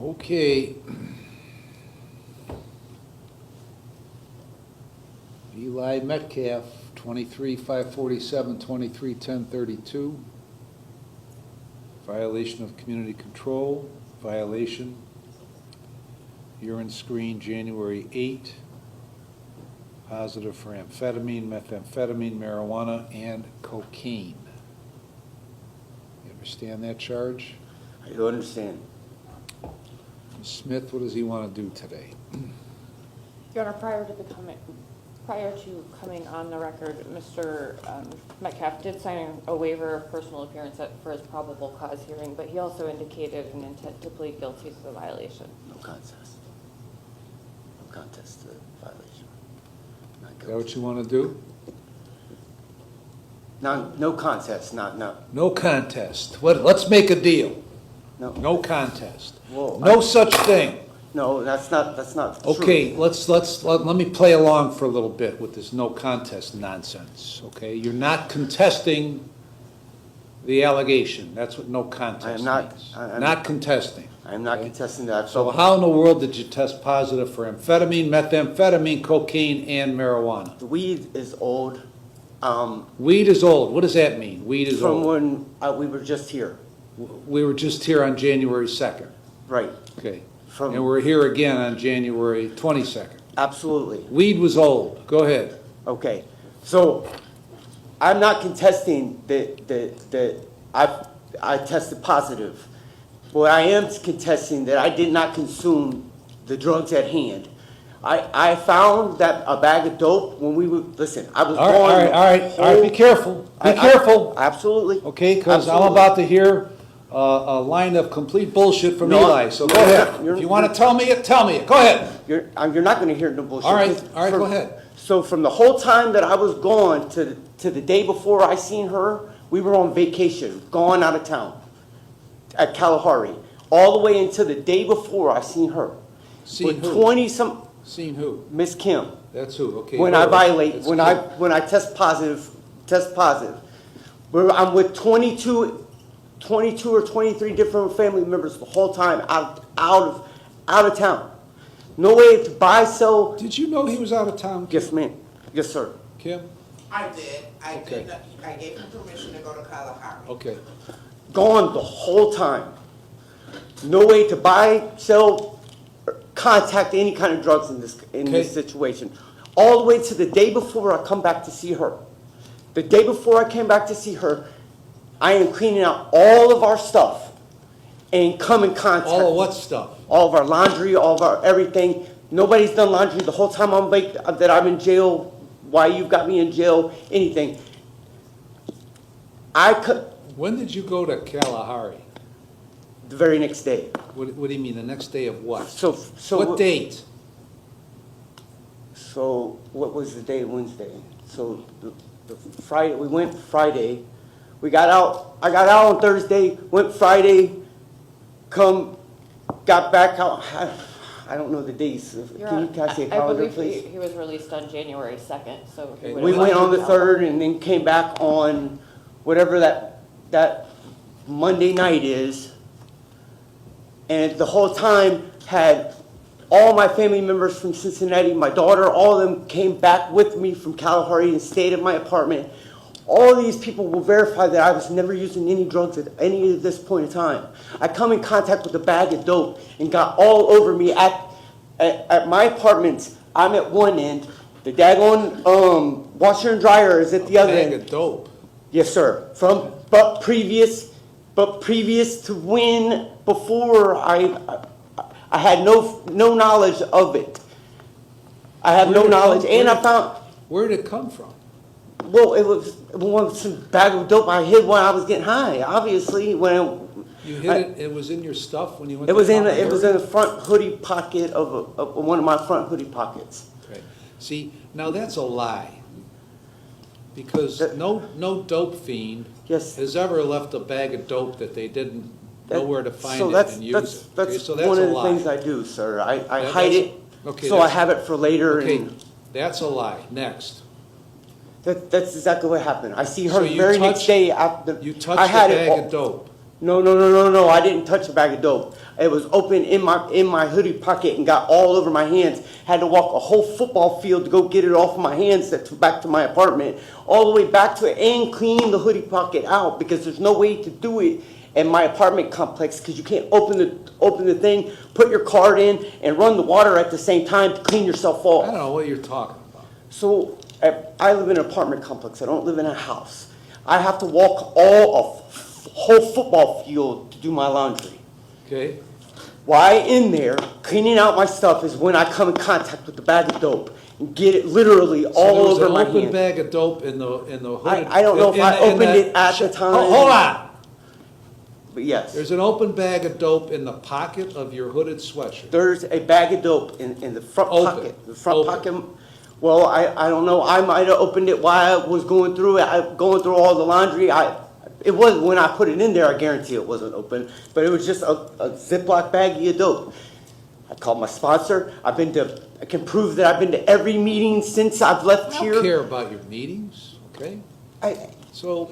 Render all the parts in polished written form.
Okay. Eli Metcalf, 23-547, 23-1032. Violation of community control, violation. Urine screen January 8. Positive for amphetamine, methamphetamine, marijuana, and cocaine. You understand that charge? I do understand. Ms. Smith, what does he want to do today? Your Honor, prior to coming on the record, Mr. Metcalf did sign a waiver of personal appearance for his probable cause hearing, but he also indicated an intent to plead guilty to the violation. No contest. No contest to the violation. Not Is that guilty. what you want to do? No contest, no. No contest. Let's make a deal. No. No contest. Whoa, No such thing. No, that's not true. Okay, let me play along for a little bit with this no contest nonsense, okay? You're not contesting the allegation. That's what no contest I am not- means. I'm- Not contesting. I'm not Okay. contesting that. So how in the world did you test positive for amphetamine, methamphetamine, cocaine, and marijuana? The weed is old. Weed is old. What does that mean? Weed is From old. when we were just here. We were just here on January 2nd. Right. Okay. From- And we're here again on January 22nd. Absolutely. Weed was old. Go ahead. Okay. So I'm not contesting that I tested positive. What I am contesting that I did not consume the drugs at hand. I found that a bag of dope when we would listen. I was All right. Be careful. Be careful. Absolutely. Okay, because I'm Absolutely. about to hear a line of complete bullshit from No, Eli. So go you're ahead. not- you're- If you want to tell me it, tell me it. Go ahead. You're not going to hear no bullshit. All right. From- Go ahead. So from the whole time that I was gone to the day before I seen her, we were on vacation, gone out of town at Kalahari, all the way until the day before I seen her. Seen With who? 20-some, Seen who? Miss Kim. That's who. Okay. When go I ahead. violate, That's when Kim. I test positive. I'm with 22 or 23 different family members the whole time out of town. No way to buy, sell. Did you know he was out of town? Yes, ma'am. Yes, sir. Kim? I did. Okay. I gave him permission to go to Kalahari. Okay. Gone the whole time. No way to buy, sell, or contact any kind of drugs in this Okay. situation. All the way to the day before I come back to see her. The day before I came back to see her, I am cleaning out all of our stuff and come in contact. All of what stuff? All of our laundry, all of our everything. Nobody's done laundry the whole time that I'm in jail. Why you've got me in jail? Anything. I could When did you go to Kalahari? the very next day. What do you mean, the next day of what? So What date? So what was the day? Wednesday. So the Friday, we went Friday. We got out. I got out on Thursday. Went Friday. Got back out. I don't know the dates. Can you guys say I calendar, believe please? he was released on January 2nd, so. he Okay. would We have went left on the now. 3rd and then came back on whatever that Monday night is. And the whole time had all my family members from Cincinnati, my daughter, all of them came back with me from Kalahari and stayed at my apartment. All these people will verify that I was never using any drugs at any of this point in time. I come in contact with a bag of dope and got all over me at my apartment. I'm at one end. The daggone washer and dryer is at the other Bag end. of dope. Yes, sir. But previous to when before I had no knowledge of it. I had Where no did it knowledge, come- and where I found. Where did it come from? Well, it was some bag of dope I hid when I was getting high. Obviously, when You hid it, it was in your stuff when you went it to was in Kalahari? the front hoodie pocket of one of my front hoodie pockets. Okay. See, now that's a lie. Because no dope fiend Yes. has ever left a bag of dope that they didn't know where to find So it and use it. That's Okay, so that's one a of the lie. things I do, sir. I That- hide that's- it okay, so I that's- have it for later. Okay, And that's a lie. Next. that's exactly what happened. I see her So the you very next touched- day after. You I touched a had it bag all- of dope. No, I didn't touch a bag of dope. It was open in my hoodie pocket and got all over my hands. Had to walk a whole football field to go get it off my hands back to my apartment. All the way back to it and clean the hoodie pocket out because there's no way to do it in my apartment complex because you can't open the thing, put your card in, and run the water at the same time to clean yourself off. I don't know what you're talking about. So I live in an apartment complex. I don't live in a house. I have to walk a whole football field to do my laundry. Okay? Why in there cleaning out my stuff is when I come in contact with the bag of dope and get it literally all over my So there was an open hand. bag of dope in the hood. I don't know if I opened it at the time. Hold on. But yes, There's an open bag of dope in the pocket of your hooded sweatshirt. there's a bag of dope in the front Open. pocket. The front Open. pocket. Well, I don't know. I might have opened it while I was going through it. Going through all the laundry. It was when I put it in there. I guarantee it wasn't open, but it was just a Ziploc baggie of dope. I called my sponsor. I can prove that I've been to every meeting since I've left I here. don't care about your meetings, okay? So,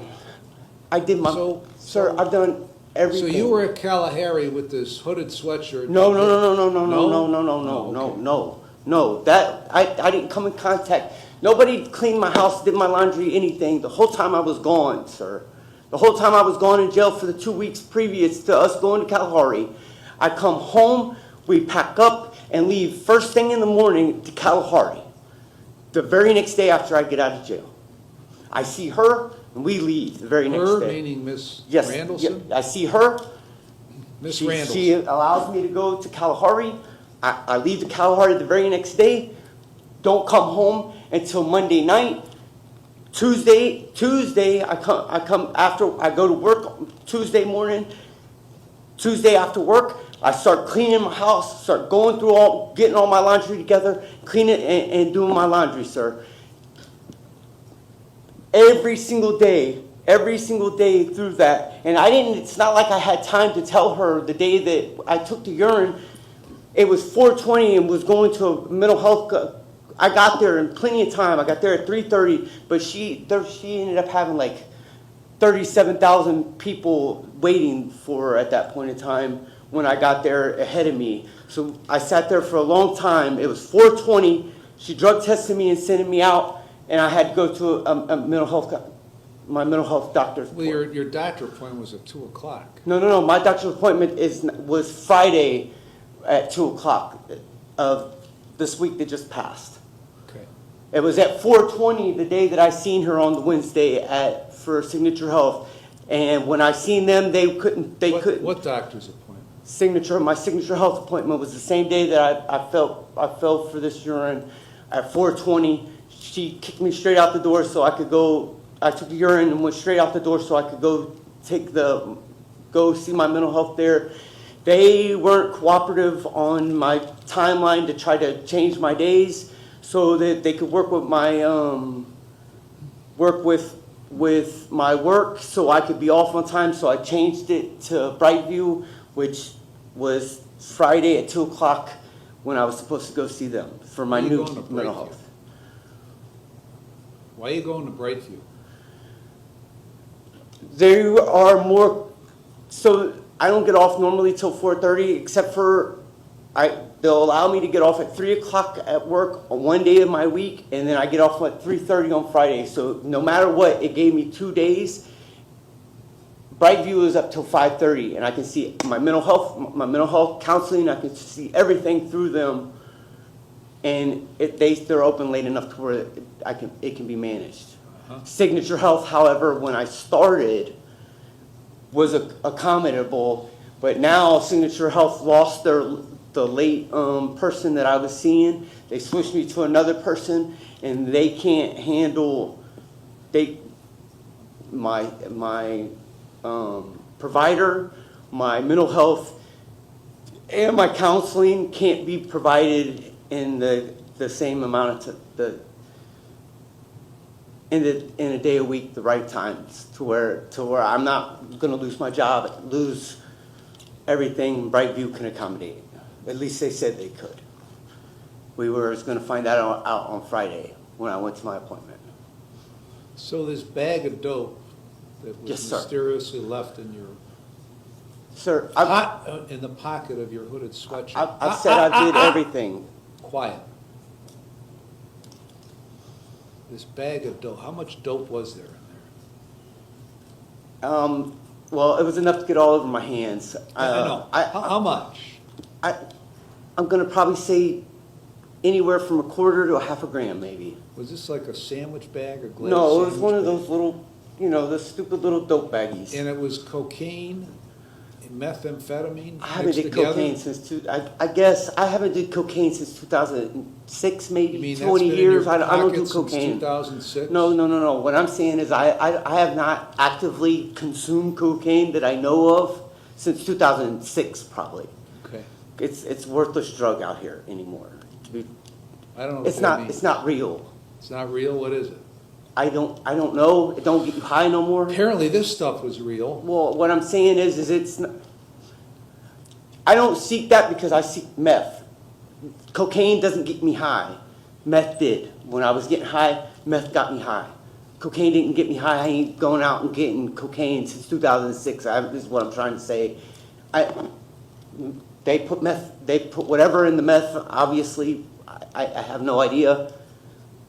I did my, So- sir. I've done so everything. you were at Kalahari with this hooded sweatshirt? No. That I didn't come in contact. Nobody cleaned my house, did my laundry, anything. The whole time I was gone, sir. The whole time I was gone in jail for the 2 weeks previous to us going to Kalahari. I come home, we pack up and leave first thing in the morning to Kalahari. The very next day after I get out of jail. I see her and we leave the very next Her, day. meaning Miss Yes, Randallson? I see her. Miss She Randallson. allows me to go to Kalahari. I leave to Kalahari the very next day. Don't come home until Monday night. Tuesday, I come after I go to work Tuesday morning. Tuesday after work, I start cleaning my house, start going through getting all my laundry together, cleaning and doing my laundry, sir. Every single day through that. And it's not like I had time to tell her the day that I took the urine. It was 4:20 and was going to a mental health. I got there in plenty of time. I got there at 3:30, but she ended up having like 37,000 people waiting for her at that point in time when I got there ahead of me. So I sat there for a long time. It was 4:20. She drug tested me and sent me out, and I had to go to my mental health doctor's Well, appointment. your doctor appointment was at 2 o'clock. No. My doctor's appointment was Friday at 2 o'clock of this week that just passed. Okay. It was at 4:20 the day that I seen her on the Wednesday for Signature Health, and when I seen them, they couldn't. What doctor's appointment? My Signature Health appointment was the same day that I fell for this urine at 4:20. She kicked me straight out the door so I could go. I took the urine and went straight out the door so I could go see my mental health there. They weren't cooperative on my timeline to try to change my days so that they could work with my work so I could be off on time. So I changed it to Brightview, which was Friday at 2 o'clock when I was supposed to go see them for my Why are you new going to mental Brightview? health. Why are you going to Brightview? There are more, so I don't get off normally till 4:30, except for they'll allow me to get off at 3 o'clock at work on one day of my week, and then I get off at 3:30 on Friday. So no matter what, it gave me 2 days. Brightview is up till 5:30, and I can see my mental health counseling. I can see everything through them, and they're open late enough to where it can be managed. Signature Health, however, when I started, was accommodable, but now Signature Health lost the late person that I was seeing. They switched me to another person, and they can't handle my provider, my mental health, and my counseling can't be provided in the same amount of in a day a week, the right times to where I'm not going to lose my job, lose everything Brightview can accommodate. At least they said they could. We were going to find that out on Friday when I went to my appointment. So this bag of dope that was Yes, sir. mysteriously left in Sir, In the pocket of your hooded sweatshirt. I've said I did everything. Quiet. This bag of dope, how much dope was there in there? Well, it was enough to get all over my hands. I know. How much? I'm gonna probably say anywhere from a quarter to a half a gram, maybe. Was this like a sandwich bag or glass? No, it was sandwich one of bag? those little, the stupid little dope baggies. And it was cocaine, methamphetamine I haven't mixed did together? cocaine I guess I haven't did cocaine since 2006, You maybe mean 20 that's been in years. your I don't do pocket since cocaine. 2006? No. What I'm saying is I have not actively consumed cocaine that I know of since 2006, probably. Okay. It's worthless drug out here anymore. I don't know It's what that not means. it's not real. It's not real? What is it? I don't know. It don't get you high no more. Apparently this stuff was real. Well, what I'm saying is it's not, I don't seek that because I seek meth. Cocaine doesn't get me high. Meth did. When I was getting high, meth got me high. Cocaine didn't get me high. I ain't going out and getting cocaine since 2006. This is what I'm trying to say. They put whatever in the meth. Obviously, I have no idea.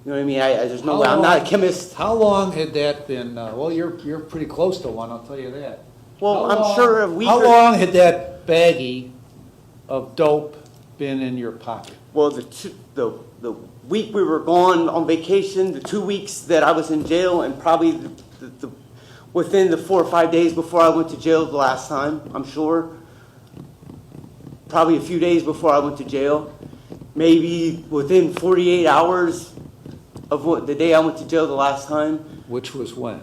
You know what I mean? There's no way. I'm not a chemist. How long had that been, well, you're pretty close to one, I'll tell you that. Well, How I'm sure a week How or- long had that baggie of dope been in your pocket? Well, the week we were gone on vacation, the 2 weeks that I was in jail, and probably within the 4 or 5 days before I went to jail the last time, I'm sure. Probably a few days before I went to jail. Maybe within 48 hours of the day I went to jail the last time. Which was when?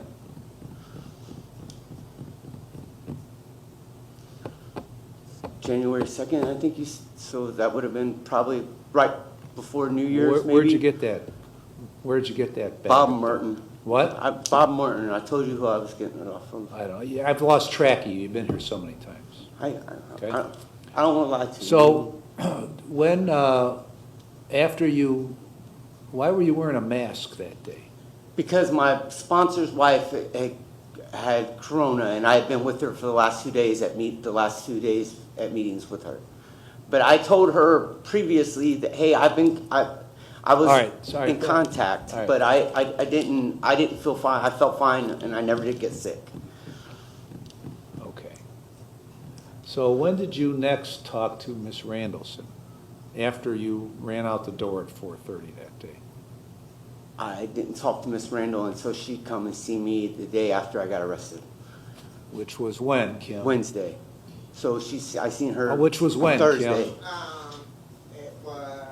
January 2nd, I think so that would have been probably right before New Year's, maybe. Where'd you get that? Where'd you get that bag? Bob Merton. What? Bob Merton. I told you who I was getting it off from. I don't know. Yeah, I've lost track of you. You've been here so many times. Okay. I don't want to lie to you. So, when, after you, why were you wearing a mask that day? Because my sponsor's wife had corona, and I had been with her for the last 2 days at meetings with her. But I told her previously that, hey, I was All right, sorry. in contact, All right. but I didn't feel fine. I felt fine, and I never did get sick. Okay. So when did you next talk to Miss Randallson? After you ran out the door at 4:30 that day? I didn't talk to Miss Randall until she'd come and see me the day after I got arrested, Which was when, Kim? Wednesday. So I seen her Which was when, Thursday. Kim? It was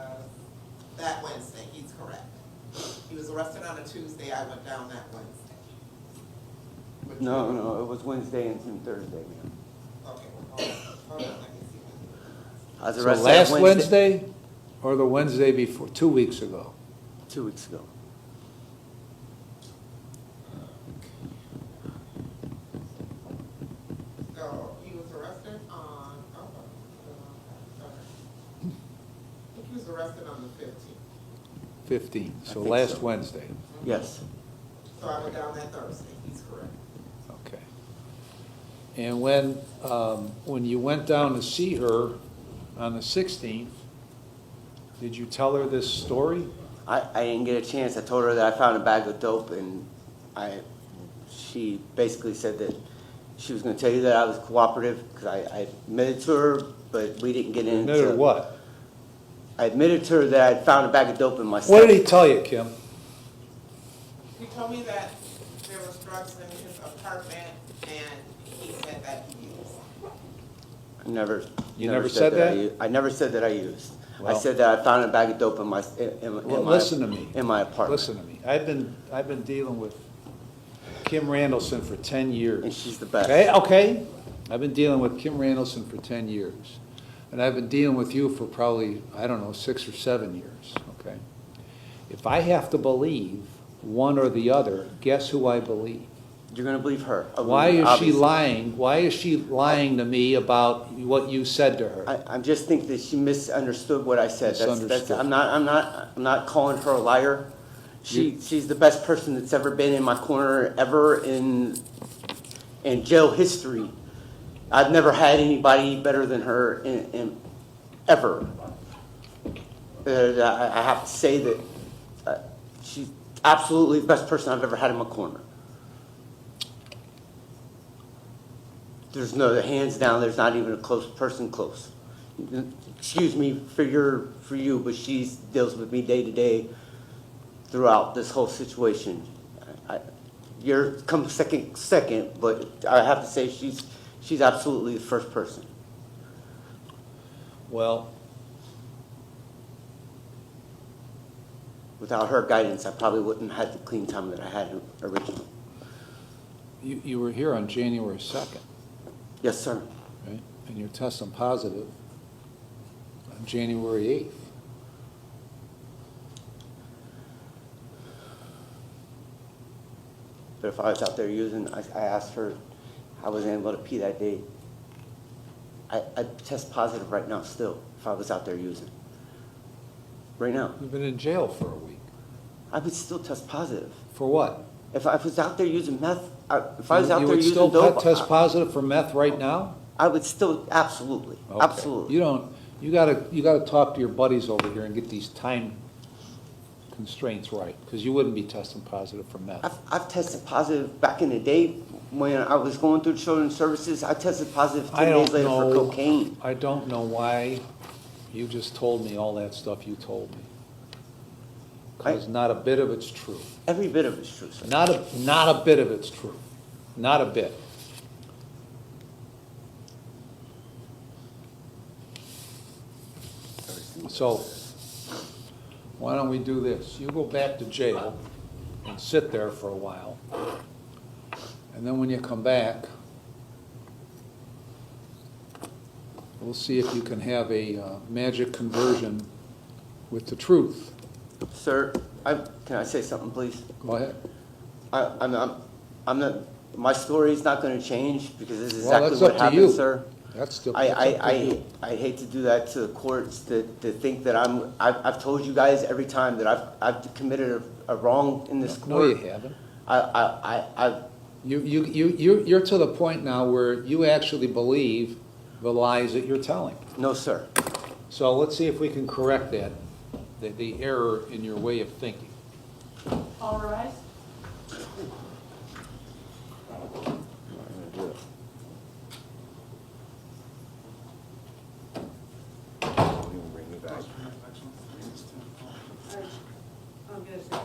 that Wednesday, he's correct. He was arrested on a Tuesday, I went down that Wednesday. Which No, was- it was Wednesday and Thursday, ma'am. Okay, well, hold on, let me see. I was So arrested last on Wednesday or the Wednesday before, 2 weeks ago? 2 weeks ago. So he was arrested on, sorry. I think he was arrested on the 15th. 15, so think last so. Wednesday. Yes. So I went down that Thursday, he's correct. Okay. And when you went down to see her on the 16th, did you tell her this story? I didn't get a chance. I told her that I found a bag of dope, and she basically said that she was going to tell you that I was cooperative because I admitted to her, but we didn't get into Admitted what? I admitted to her that I found a bag of dope in my What did stuff. he tell you, Kim? He told me that there was drugs in his apartment, and he said that he used. I never. You never said that? I never said that I used. I Well- said that I found a bag of dope in my Well, listen to me. in my apartment. Listen to me. I've been dealing with Kim Randallson for 10 years. And she's the best. Okay. I've been dealing with Kim Randallson for 10 years. And I've been dealing with you for probably, I don't know, 6 or 7 years, okay? If I have to believe one or the other, guess who I believe? You're going to believe her. Why is she Obviously. lying? Why is she lying to me about what you said to her? I just think that she misunderstood what I said. Misunderstood. I'm not calling her a liar. She's the best person that's ever been in my corner ever in jail history. I've never had anybody better than her ever. I have to say that she's absolutely the best person I've ever had in my corner. There's no hands down. There's not even a close person close. Excuse me for you, but she deals with me day to day throughout this whole situation. You're come second, but I have to say she's absolutely the first person. Well, Without her guidance, I probably wouldn't have had the clean time that I had originally. you were here on January 2nd, Yes, sir. right? And you're testing positive on January 8th. But if I was out there using, I asked her, I wasn't able to pee that day. I'd test positive right now still, if I was out there using. Right now. You've been in jail for a week. I would still test positive. For what? If I was out there using meth, if I was out there using You would dope, still test positive for meth right now? I would still, absolutely, Okay. absolutely. You gotta talk to your buddies over here and get these time constraints right, because you wouldn't be testing positive for meth. I've tested positive back in the day when I was going through children's services. I tested positive I 10 don't days later for know. cocaine. I don't know why you just told me all that stuff you told me. Because not a bit of it's true. Every bit of it's true, sir. Not a bit of it's true. Not a bit. So, why don't we do this? You go back to jail and sit there for a while. And then when you come back, we'll see if you can have a magic conversion with the truth. Sir, can I say something, please? Go ahead. I'm not, my story's not gonna change because this is Well, exactly that's what up to happened, you. sir. That's still, that's up to you. I hate to do that to the courts, to think that I've told you guys every time that I've committed a wrong in this No, you court. haven't. I You're to the point now where you actually believe the lies that you're telling. no, sir. So let's see if we can correct that, the error in your way of thinking. All rise. All right. I'm gonna say